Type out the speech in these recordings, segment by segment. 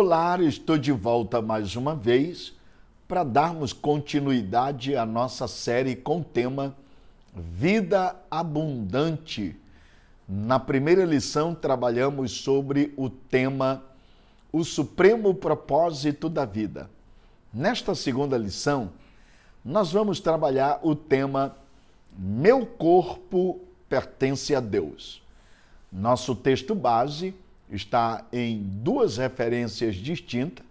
Olá, estou de volta mais uma vez para darmos continuidade à nossa série com o tema Vida Abundante. Na primeira lição, trabalhamos sobre o tema O Supremo Propósito da Vida. Nesta segunda lição, nós vamos trabalhar o tema Meu Corpo Pertence a Deus. Nosso texto base está em duas referências distintas.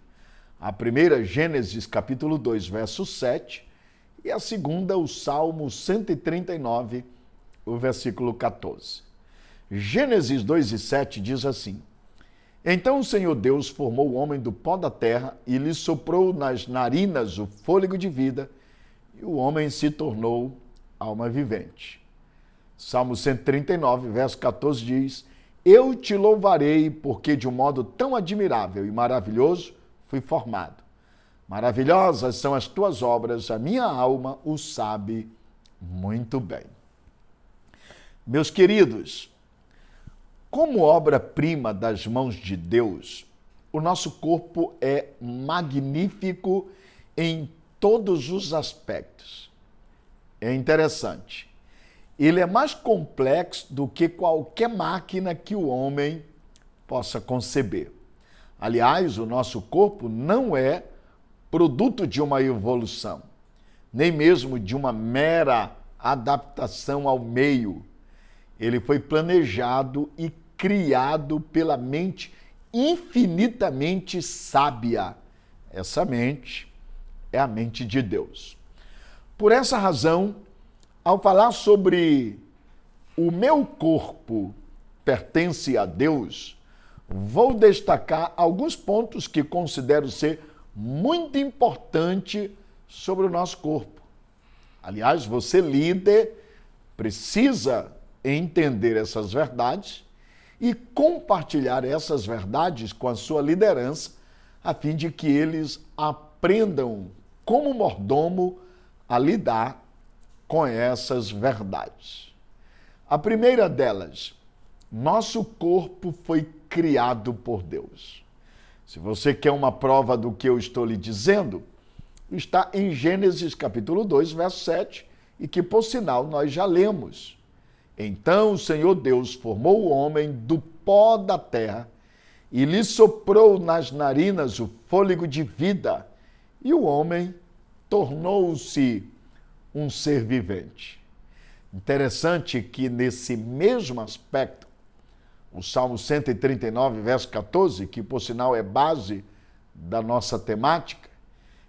A primeira, Gênesis capítulo 2, verso 7, e a segunda, o Salmo 139, o versículo 14. Gênesis 2 e 7 diz assim: Então o Senhor Deus formou o homem do pó da terra e lhe soprou nas narinas o fôlego de vida, e o homem se tornou alma vivente. Salmo 139, verso 14 diz: Eu te louvarei, porque de um modo tão admirável e maravilhoso fui formado. Maravilhosas são as tuas obras, a minha alma o sabe muito bem. Meus queridos, como obra-prima das mãos de Deus, o nosso corpo é magnífico em todos os aspectos. É interessante. Ele é mais complexo do que qualquer máquina que o homem possa conceber. Aliás, o nosso corpo não é produto de uma evolução, nem mesmo de uma mera adaptação ao meio. Ele foi planejado e criado pela mente infinitamente sábia. Essa mente é a mente de Deus. Por essa razão, ao falar sobre o meu corpo pertence a Deus, vou destacar alguns pontos que considero ser muito importantes sobre o nosso corpo. Aliás, você, líder, precisa entender essas verdades e compartilhar essas verdades com a sua liderança, a fim de que eles aprendam como mordomo a lidar com essas verdades. A primeira delas, nosso corpo foi criado por Deus. Se você quer uma prova do que eu estou lhe dizendo, está em Gênesis capítulo 2, verso 7, e que, por sinal, nós já lemos. Então o Senhor Deus formou o homem do pó da terra e lhe soprou nas narinas o fôlego de vida, e o homem tornou-se um ser vivente. Interessante que nesse mesmo aspecto, o Salmo 139, verso 14, que por sinal é base da nossa temática,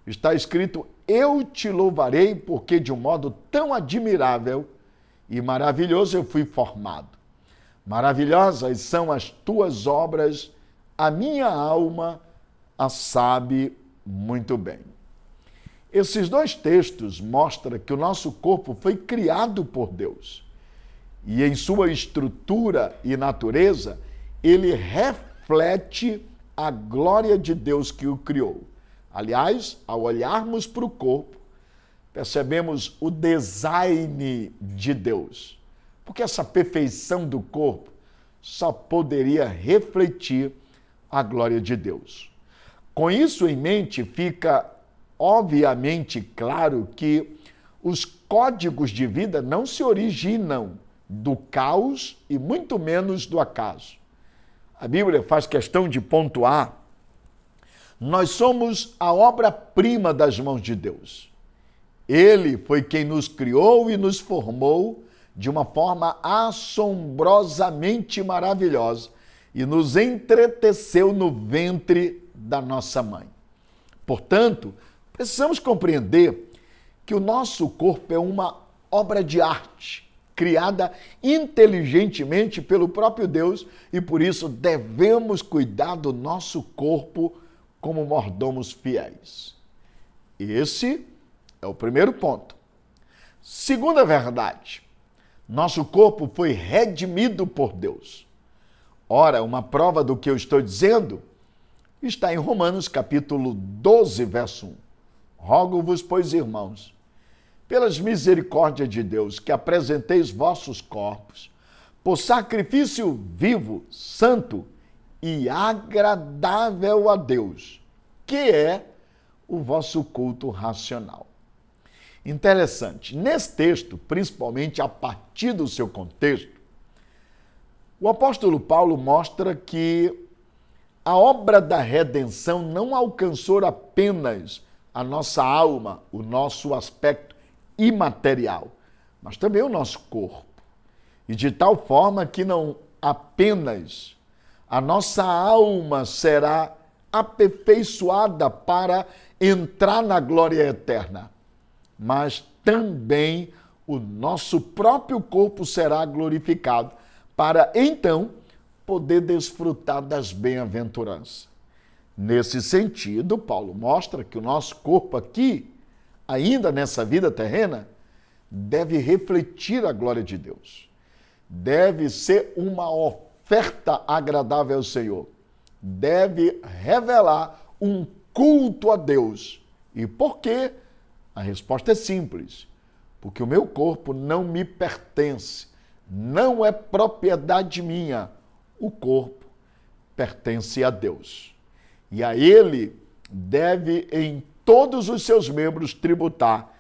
está escrito: Eu te louvarei porque de um modo tão admirável e maravilhoso eu fui formado. Maravilhosas são as tuas obras, a minha alma a sabe muito bem. Esses dois textos mostram que o nosso corpo foi criado por Deus. E em sua estrutura e natureza, ele reflete a glória de Deus que o criou. Aliás, ao olharmos para o corpo, percebemos o design de Deus. Porque essa perfeição do corpo só poderia refletir a glória de Deus. Com isso em mente, fica obviamente claro que os códigos de vida não se originam do caos e muito menos do acaso. A Bíblia faz questão de pontuar: nós somos a obra-prima das mãos de Deus. Ele foi quem nos criou e nos formou de uma forma assombrosamente maravilhosa e nos entreteceu no ventre da nossa mãe. Portanto, precisamos compreender que o nosso corpo é uma obra de arte, criada inteligentemente pelo próprio Deus, e por isso devemos cuidar do nosso corpo como mordomos fiéis. Esse é o primeiro ponto. Segunda verdade, nosso corpo foi redimido por Deus. Ora, uma prova do que eu estou dizendo está em Romanos capítulo 12, verso 1. Rogo-vos, pois, irmãos, pelas misericórdias de Deus, que apresenteis vossos corpos por sacrifício vivo, santo e agradável a Deus, que é o vosso culto racional. Interessante, nesse texto, principalmente a partir do seu contexto, o apóstolo Paulo mostra que a obra da redenção não alcançou apenas a nossa alma, o nosso aspecto imaterial, mas também o nosso corpo. E de tal forma que não apenas a nossa alma será aperfeiçoada para entrar na glória eterna, mas também o nosso próprio corpo será glorificado para então poder desfrutar das bem-aventuranças. Nesse sentido, Paulo mostra que o nosso corpo aqui, ainda nessa vida terrena, deve refletir a glória de Deus. Deve ser uma oferta agradável ao Senhor. Deve revelar um culto a Deus. E por quê? A resposta é simples. Porque o meu corpo não me pertence, não é propriedade minha. O corpo pertence a Deus. E a Ele deve em todos os seus membros tributar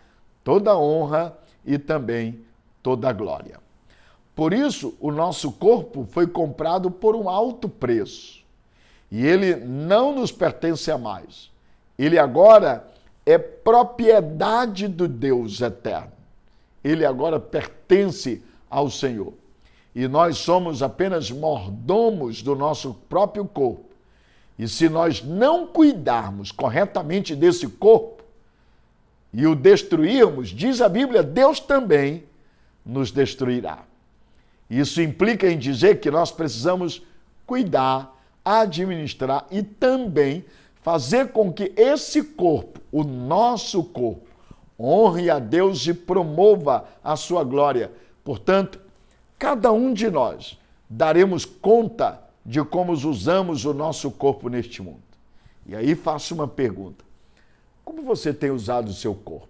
toda a honra e também toda a glória. Por isso, o nosso corpo foi comprado por um alto preço. E ele não nos pertence a mais. Ele agora é propriedade do Deus eterno. Ele agora pertence ao Senhor. E nós somos apenas mordomos do nosso próprio corpo. E se nós não cuidarmos corretamente desse corpo e o destruirmos, diz a Bíblia, Deus também nos destruirá. Isso implica em dizer que nós precisamos cuidar, administrar e também fazer com que esse corpo, o nosso corpo, honre a Deus e promova a sua glória. Portanto, cada um de nós daremos conta de como usamos o nosso corpo neste mundo. E aí faço uma pergunta. Como você tem usado o seu corpo?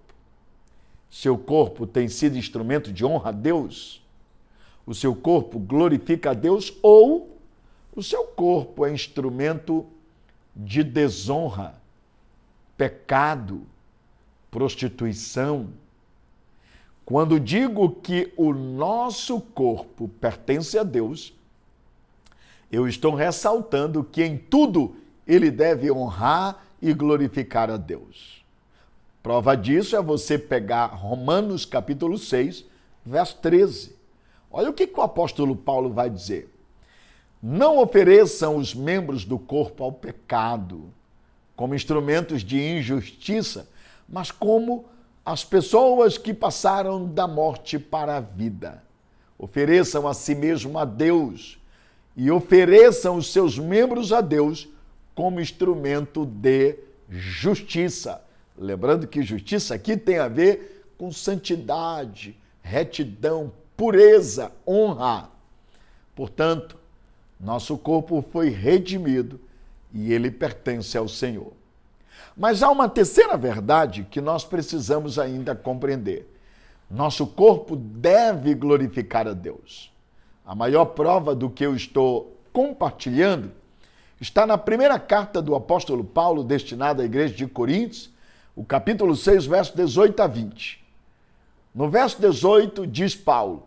Seu corpo tem sido instrumento de honra a Deus? O seu corpo glorifica a Deus ou o seu corpo é instrumento de desonra, pecado, prostituição? Quando digo que o nosso corpo pertence a Deus, eu estou ressaltando que em tudo ele deve honrar e glorificar a Deus. Prova disso é você pegar Romanos capítulo 6, verso 13. Olha o que o apóstolo Paulo vai dizer. Não ofereçam os membros do corpo ao pecado, como instrumentos de injustiça, mas como as pessoas que passaram da morte para a vida. Ofereçam a si mesmo a Deus e ofereçam os seus membros a Deus como instrumento de justiça. Lembrando que justiça aqui tem a ver com santidade, retidão, pureza, honra. Portanto, nosso corpo foi redimido e ele pertence ao Senhor. Mas há uma terceira verdade que nós precisamos ainda compreender. Nosso corpo deve glorificar a Deus. A maior prova do que eu estou compartilhando está na primeira carta do apóstolo Paulo, destinada à igreja de Coríntios, o capítulo 6, verso 18 a 20. No verso 18 diz Paulo,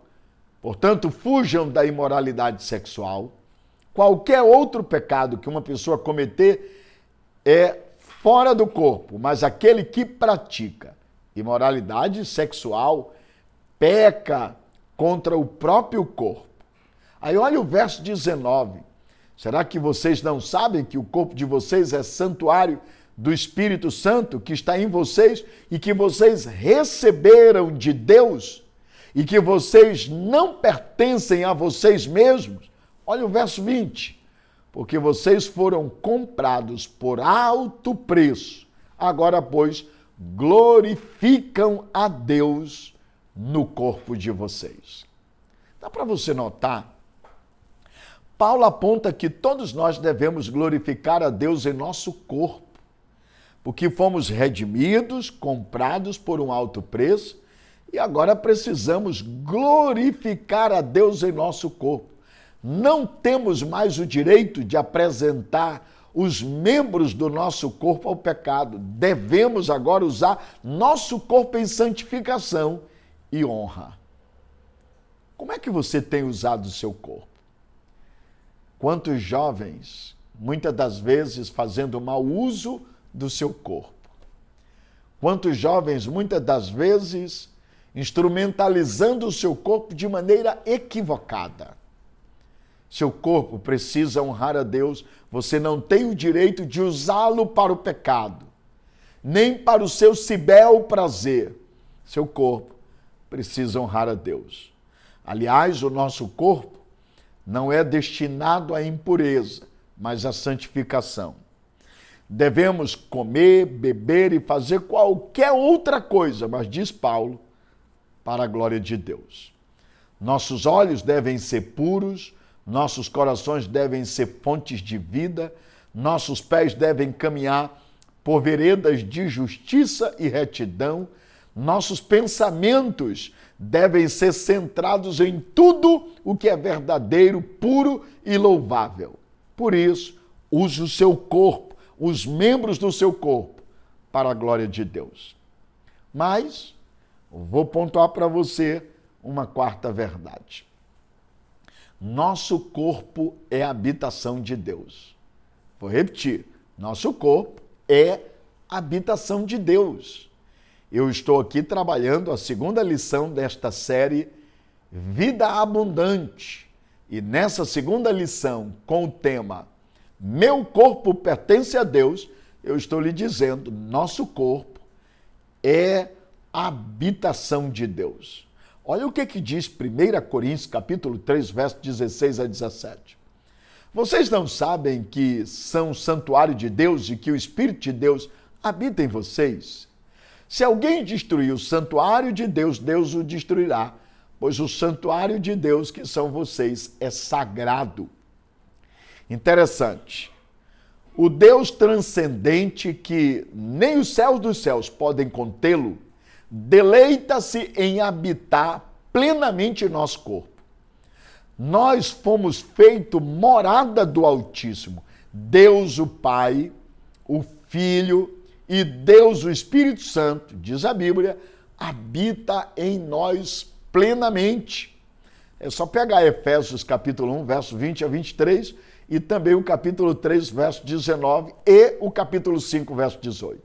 portanto, fujam da imoralidade sexual. Qualquer outro pecado que uma pessoa cometer é fora do corpo, mas aquele que pratica imoralidade sexual peca contra o próprio corpo. Aí olha o verso 19. Será que vocês não sabem que o corpo de vocês é santuário do Espírito Santo que está em vocês e que vocês receberam de Deus e que vocês não pertencem a vocês mesmos? Olha o verso 20. Porque vocês foram comprados por alto preço. Agora, pois, glorificam a Deus no corpo de vocês. Dá para você notar? Paulo aponta que todos nós devemos glorificar a Deus em nosso corpo, porque fomos redimidos, comprados por um alto preço, e agora precisamos glorificar a Deus em nosso corpo. Não temos mais o direito de apresentar os membros do nosso corpo ao pecado. Devemos agora usar nosso corpo em santificação e honra. Como é que você tem usado o seu corpo? Quantos jovens, muitas das vezes, fazendo mau uso do seu corpo? Quantos jovens, muitas das vezes, instrumentalizando o seu corpo de maneira equivocada? Seu corpo precisa honrar a Deus. Você não tem o direito de usá-lo para o pecado, nem para o seu se bel prazer. Seu corpo precisa honrar a Deus. Aliás, o nosso corpo não é destinado à impureza, mas à santificação. Devemos comer, beber e fazer qualquer outra coisa, mas diz Paulo, para a glória de Deus. Nossos olhos devem ser puros, nossos corações devem ser fontes de vida, nossos pés devem caminhar por veredas de justiça e retidão, nossos pensamentos devem ser centrados em tudo o que é verdadeiro, puro e louvável. Por isso, use o seu corpo, os membros do seu corpo, para a glória de Deus. Mas, vou pontuar para você uma quarta verdade. Nosso corpo é a habitação de Deus. Vou repetir. Nosso corpo é a habitação de Deus. Eu estou aqui trabalhando a segunda lição desta série Vida Abundante. E nessa segunda lição, com o tema Meu corpo pertence a Deus, eu estou lhe dizendo, nosso corpo é a habitação de Deus. Olha o que diz 1 Coríntios, capítulo 3, verso 16 a 17. Vocês não sabem que são santuário de Deus e que o Espírito de Deus habita em vocês? Se alguém destruir o santuário de Deus, Deus o destruirá, pois o santuário de Deus, que são vocês, é sagrado. Interessante. O Deus transcendente, que nem os céus dos céus podem contê-lo, deleita-se em habitar plenamente em nosso corpo. Nós fomos feitos morada do Altíssimo. Deus o Pai, o Filho e Deus o Espírito Santo, diz a Bíblia, habita em nós plenamente. É só pegar Efésios capítulo 1, verso 20 a 23 e também o capítulo 3, verso 19 e o capítulo 5, verso 18.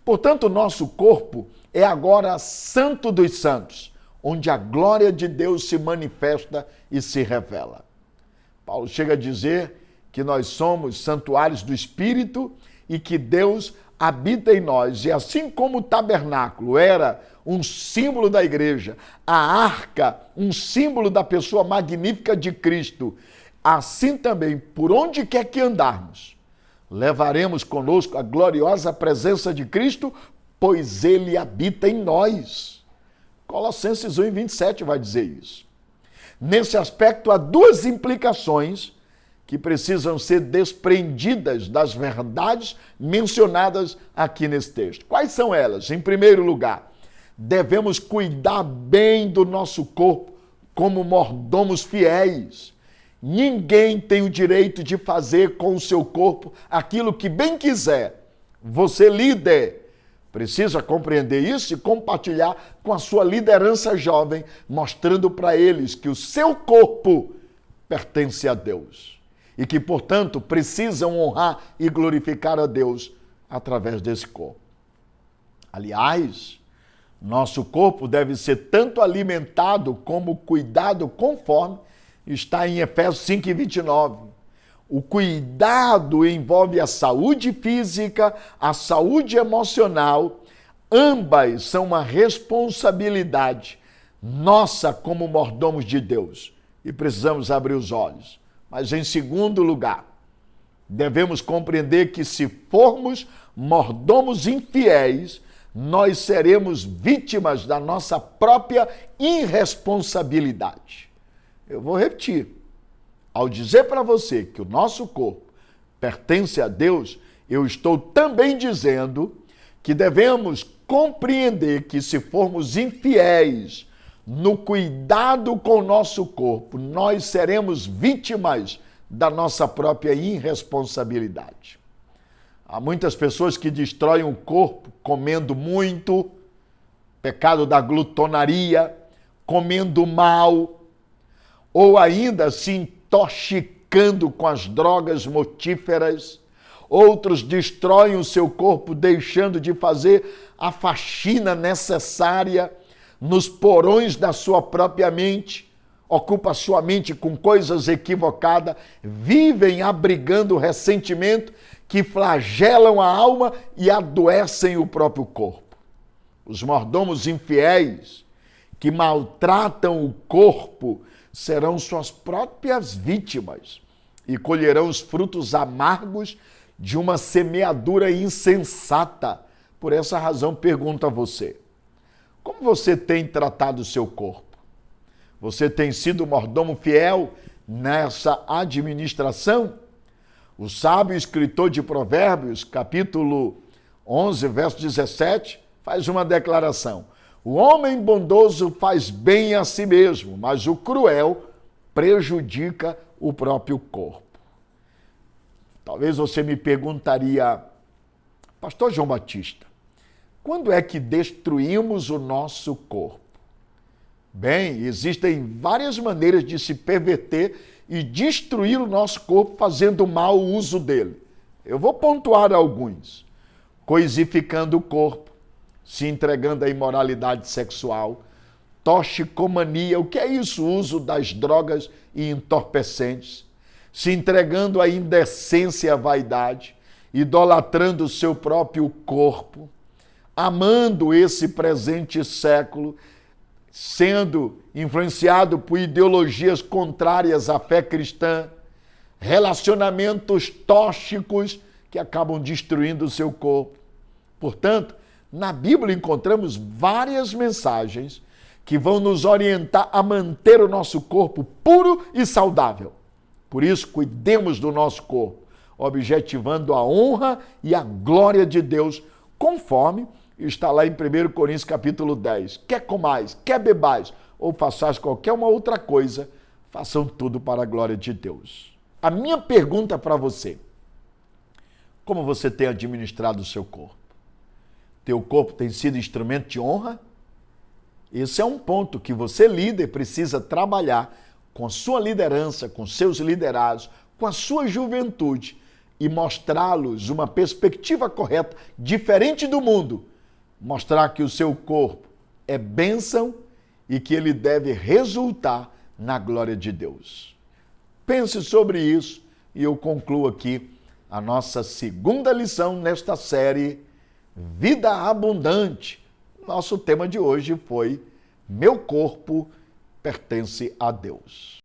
Portanto, o nosso corpo é agora santo dos santos, onde a glória de Deus se manifesta e se revela. Paulo chega a dizer que nós somos santuários do Espírito e que Deus habita em nós. E assim como o tabernáculo era um símbolo da igreja, a arca um símbolo da pessoa magnífica de Cristo, assim também, por onde quer que andarmos, levaremos conosco a gloriosa presença de Cristo, pois Ele habita em nós. Colossenses 1, 27 vai dizer isso. Nesse aspecto, há duas implicações que precisam ser desprendidas das verdades mencionadas aqui nesse texto. Quais são elas? Em primeiro lugar, devemos cuidar bem do nosso corpo como mordomos fiéis. Ninguém tem o direito de fazer com o seu corpo aquilo que bem quiser. Você, líder, precisa compreender isso e compartilhar com a sua liderança jovem, mostrando para eles que o seu corpo pertence a Deus e que, portanto, precisam honrar e glorificar a Deus através desse corpo. Aliás, nosso corpo deve ser tanto alimentado como cuidado conforme está em Efésios 5, 29. O cuidado envolve a saúde física, a saúde emocional. Ambas são uma responsabilidade nossa como mordomos de Deus. E precisamos abrir os olhos. Mas, em segundo lugar, devemos compreender que se formos mordomos infiéis, nós seremos vítimas da nossa própria irresponsabilidade. Eu vou repetir. Ao dizer para você que o nosso corpo pertence a Deus, eu estou também dizendo que devemos compreender que se formos infiéis, no cuidado com o nosso corpo, nós seremos vítimas da nossa própria irresponsabilidade. Há muitas pessoas que destroem o corpo comendo muito, pecado da glutonaria, comendo mal, ou ainda se intoxicando com as drogas mortíferas. Outros destroem o seu corpo deixando de fazer a faxina necessária nos porões da sua própria mente, ocupa sua mente com coisas equivocadas, vivem abrigando ressentimento que flagelam a alma e adoecem o próprio corpo. Os mordomos infiéis que maltratam o corpo serão suas próprias vítimas e colherão os frutos amargos de uma semeadura insensata. Por essa razão, pergunto a você: como você tem tratado o seu corpo? Você tem sido mordomo fiel nessa administração? O sábio escritor de Provérbios, capítulo 11, verso 17, faz uma declaração: o homem bondoso faz bem a si mesmo, mas o cruel prejudica o próprio corpo. Talvez você me perguntaria: Pastor João Batista, quando é que destruímos o nosso corpo? Bem, existem várias maneiras de se perverter e destruir o nosso corpo fazendo mau uso dele. Eu vou pontuar alguns: coisificando o corpo, se entregando à imoralidade sexual, toxicomania, o que é isso? O uso das drogas e entorpecentes, se entregando à indecência e à vaidade, idolatrando o seu próprio corpo, amando esse presente século, sendo influenciado por ideologias contrárias à fé cristã, relacionamentos tóxicos que acabam destruindo o seu corpo. Portanto, na Bíblia encontramos várias mensagens que vão nos orientar a manter o nosso corpo puro e saudável. Por isso, cuidemos do nosso corpo, objetivando a honra e a glória de Deus, conforme está lá em 1 Coríntios capítulo 10. Quer comais, quer bebais, ou façais qualquer uma outra coisa, façam tudo para a glória de Deus. A minha pergunta para você: como você tem administrado o seu corpo? Teu corpo tem sido instrumento de honra? Esse é um ponto que você, líder, precisa trabalhar com sua liderança, com seus liderados, com a sua juventude e mostrá-los uma perspectiva correta, diferente do mundo. Mostrar que o seu corpo é bênção e que ele deve resultar na glória de Deus. Pense sobre isso e eu concluo aqui a nossa segunda lição nesta série Vida Abundante. Nosso tema de hoje foi: meu corpo pertence a Deus.